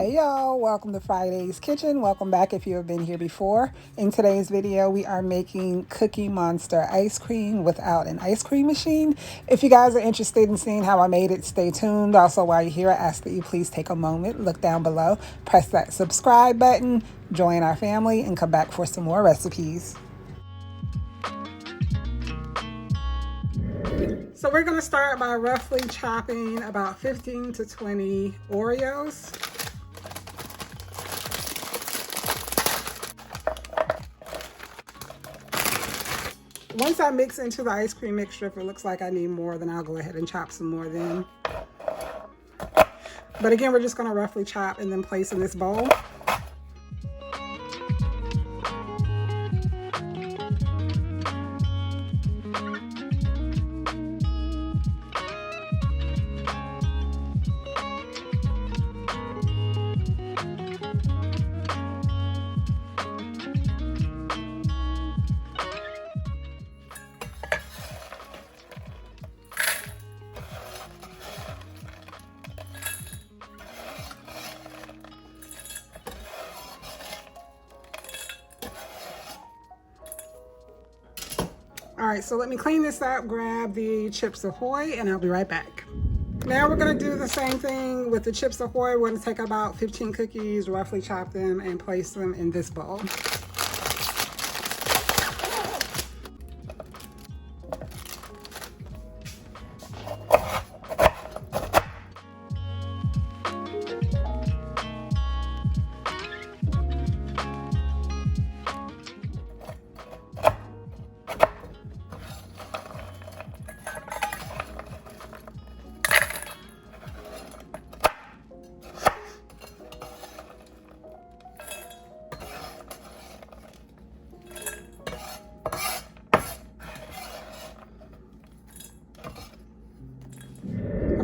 Hey y'all, welcome to Friday's Kitchen. Welcome back if you have been here before. In today's video, we are making Cookie Monster ice cream without an ice cream machine. If you guys are interested in seeing how I made it, stay tuned. Also, while you're here, I ask that you please take a moment, look down below, press that subscribe button, join our family, and come back for some more recipes. So we're going to start by roughly chopping about 15 to 20 Oreos. Once I mix into the ice cream mixture, if it looks like I need more, then I'll go ahead and chop some more then. But again, we're just going to roughly chop and then place in this bowl. All right, so let me clean this up, grab the Chips Ahoy, and I'll be right back. Now we're gonna do the same thing with the Chips Ahoy. We're gonna take about 15 cookies, roughly chop them, and place them in this bowl.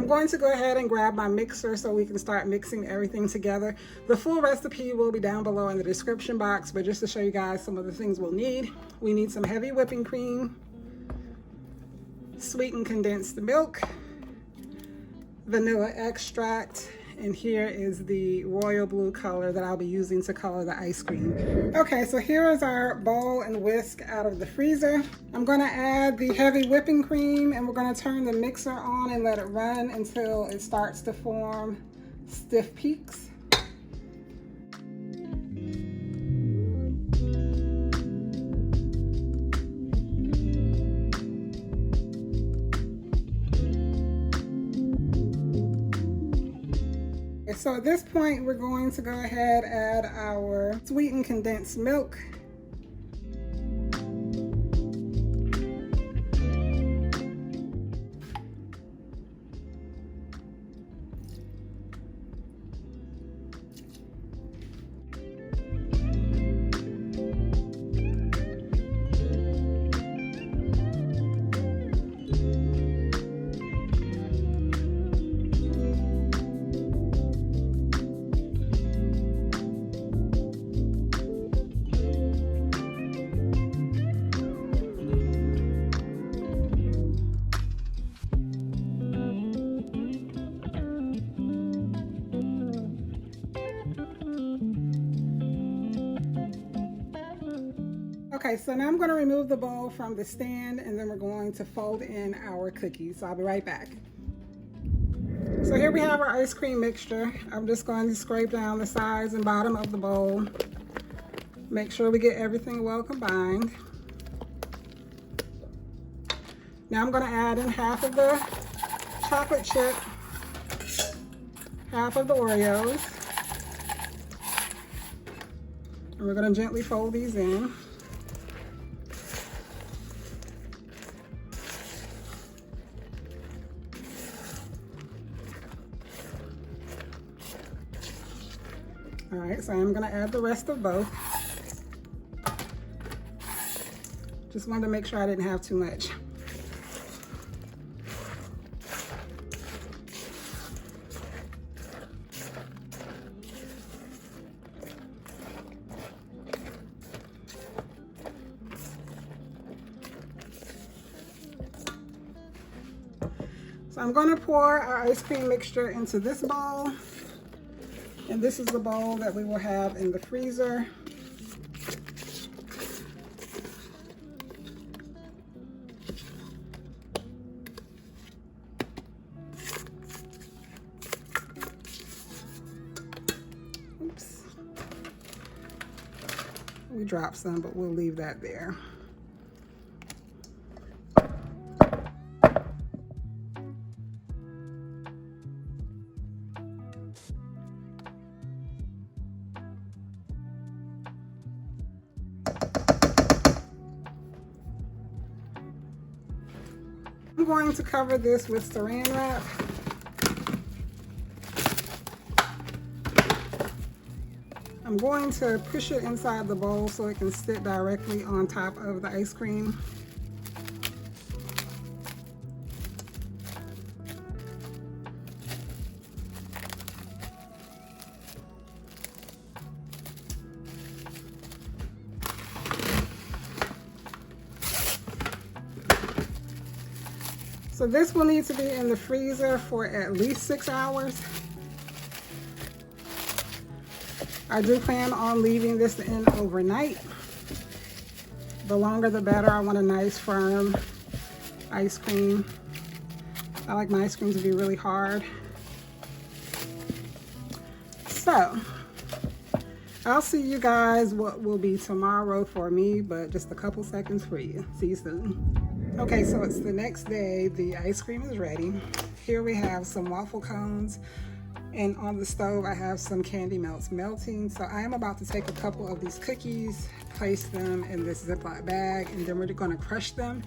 I'm going to go ahead and grab my mixer so we can start mixing everything together. The full recipe will be down below in the description box, but just to show you guys some of the things we'll need. We need some heavy whipping cream, sweetened condensed milk, vanilla extract, and here is the royal blue color that I'll be using to color the ice cream. Okay, so here is our bowl and whisk out of the freezer. I'm gonna add the heavy whipping cream and we're gonna turn the mixer on and let it run until it starts to form stiff peaks. So at this point, we're going to go ahead and add our sweetened condensed milk. Okay, so now I'm going to remove the bowl from the stand and then we're going to fold in our cookies. So I'll be right back. So here we have our ice cream mixture. I'm just going to scrape down the sides and bottom of the bowl. Make sure we get everything well combined. Now I'm going to add in half of the chocolate chip, half of the Oreos. And we're going to gently fold these in. All right, so I'm gonna add the rest of both. Just wanted to make sure I didn't have too much. So I'm gonna pour our ice cream mixture into this bowl. And this is the bowl that we will have in the freezer. Oops. We dropped some, but we'll leave that there. I'm going to cover this with saran wrap. I'm going to push it inside the bowl so it can sit directly on top of the ice cream. So this will need to be in the freezer for at least 6 hours. I do plan on leaving this in overnight. The longer the better. I want a nice firm ice cream. I like my ice cream to be really hard. So I'll see you guys what will be tomorrow for me, but just a couple seconds for you. See you soon. Okay, so it's the next day. The ice cream is ready. Here we have some waffle cones, and on the stove I have some candy melts melting. So I am about to take a couple of these cookies, place them in this Ziploc bag, and then we're going to crush them.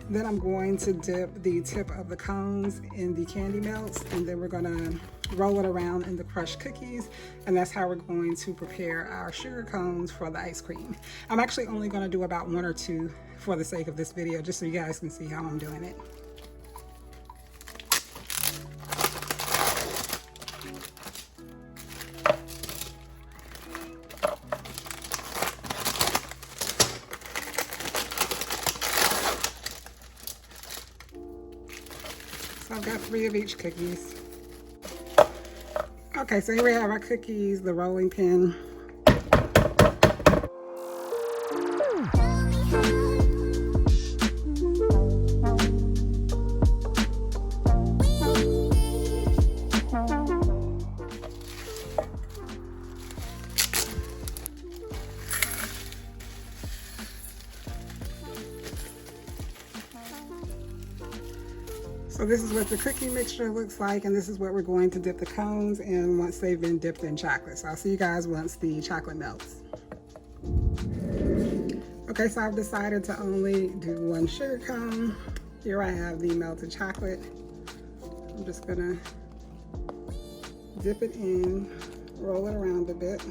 Then I'm going to dip the tip of the cones in the candy melts, and then we're going to roll it around in the crushed cookies, and that's how we're going to prepare our sugar cones for the ice cream. I'm actually only going to do about 1 or 2 for the sake of this video, just so you guys can see how I'm doing it. So I've got 3 of each cookies. Okay, so here we have our cookies, the rolling pin. So this is what the cookie mixture looks like, and this is what we're going to dip the cones in once they've been dipped in chocolate. So I'll see you guys once the chocolate melts. Okay, so I've decided to only do 1 sugar cone. Here I have the melted chocolate. I'm just gonna dip it in, roll it around a bit.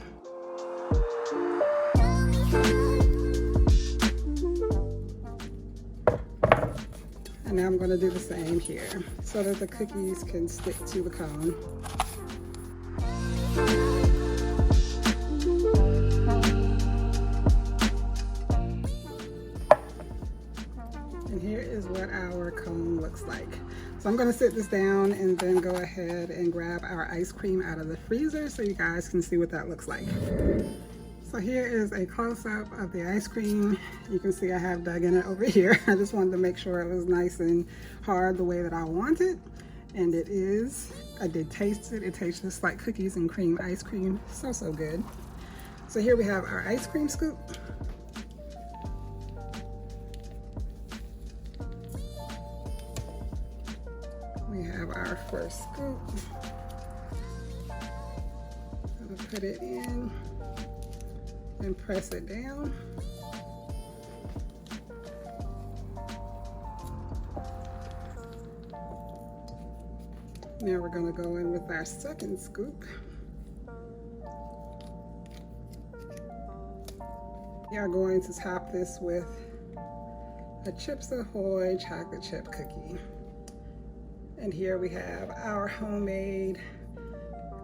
And now I'm going to do the same here so that the cookies can stick to the cone. And here is what our cone looks like. So I'm going to sit this down and then go ahead and grab our ice cream out of the freezer so you guys can see what that looks like. So here is a close-up of the ice cream. You can see I have dug in it over here. I just wanted to make sure it was nice and hard the way that I want it. And it is. I did taste it. It tastes just like cookies and cream ice cream. So, so good. So here we have our ice cream scoop. We have our first scoop. I'm gonna put it in and press it down. Now we're going to go in with our second scoop. We are going to top this with a Chips Ahoy chocolate chip cookie. And here we have our homemade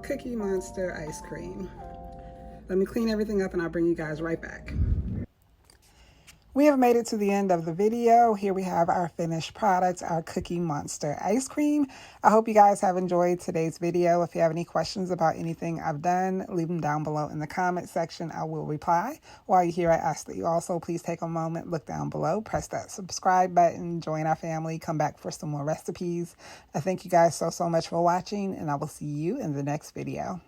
Cookie Monster ice cream. Let me clean everything up and I'll bring you guys right back. We have made it to the end of the video. Here we have our finished product, our Cookie Monster ice cream. I hope you guys have enjoyed today's video. If you have any questions about anything I've done, leave them down below in the comment section. I will reply. While you're here, I ask that you also please take a moment, look down below, press that subscribe button, join our family, come back for some more recipes. I thank you guys so much for watching, and I will see you in the next video.